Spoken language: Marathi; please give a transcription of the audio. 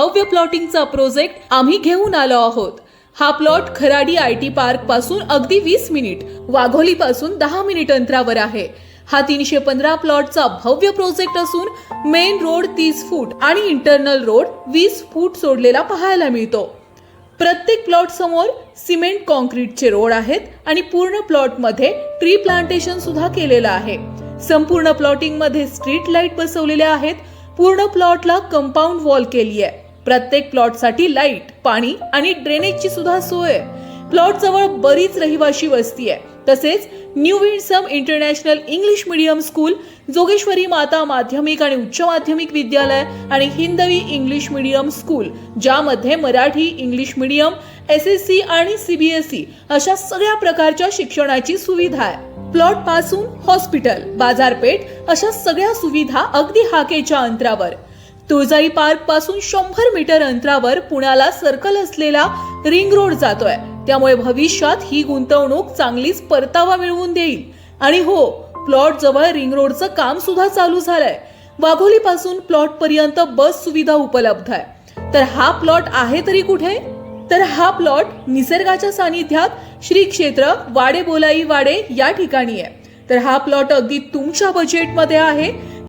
भव्य प्लॉटिंगचा प्रोजेक्ट आम्ही घेऊन आलो आहोत। हा प्लॉट खराडी IT पार्क पासून अगदी 20 मिनिट, वाघोली पासून 10 मिनिट अंतरावर आहे। हा 315 प्लॉटचा भव्य प्रोजेक्ट असून मेन रोड 30 फूट आणि इंटरनल रोड 20 फूट सोडलेला पाहायला मिळतो। प्रत्येक प्लॉट समोर सिमेंट कॉन्क्रीटचे रोड आहेत आणि पूर्ण प्लॉट मध्ये ट्री प्लांटेशन सुद्धा केलेलं आहे। संपूर्ण प्लॉटिंग मध्ये स्ट्रीट लाईट बसवलेले आहेत। पूर्ण प्लॉटला कंपाऊंड वॉल केली आहे। प्रत्येक प्लॉट साठी लाईट, पाणी आणि ड्रेनेजची सुद्धा सोय आहे। प्लॉट जवळ बरीच रहिवाशी वस्ती आहे। तसेच new Windsome international English medium school, Jogeshwari माता माध्यमिक आणि उच्च माध्यमिक विद्यालय आणि हिंदवी इंग्लिश मीडियम स्कूल, ज्यामध्ये मराठी, इंग्लिश मीडियम, SSC आणि CBSE अशा सगळ्या प्रकारच्या शिक्षणाची सुविधा आहे। प्लॉट पासून हॉस्पिटल, बाजारपेठ अशा सगळ्या सुविधा अगदी हाकेच्या अंतरावर। तुळजाई पार्क पासून 100 मीटर अंतरावर पुण्याला सर्कल असलेला रिंग रोड जातोय। त्यामुळे भविष्यात ही गुंतवणूक चांगलीच परतावा मिळवून देईल। आणि हो, प्लॉट जवळ रिंग रोडचं काम सुद्धा चालू झालंय। वाघोली पासून प्लॉट पर्यंत बस सुविधा उपलब्ध आहे। तर हा प्लॉट आहे तरी कुठे? तर हा प्लॉट निसर्गाच्या सानिध्यात श्री क्षेत्र वाडे बोलाई वाडे या ठिकाणी आहे। तर हा प्लॉट अगदी तुमच्या बजेटमध्ये आहे।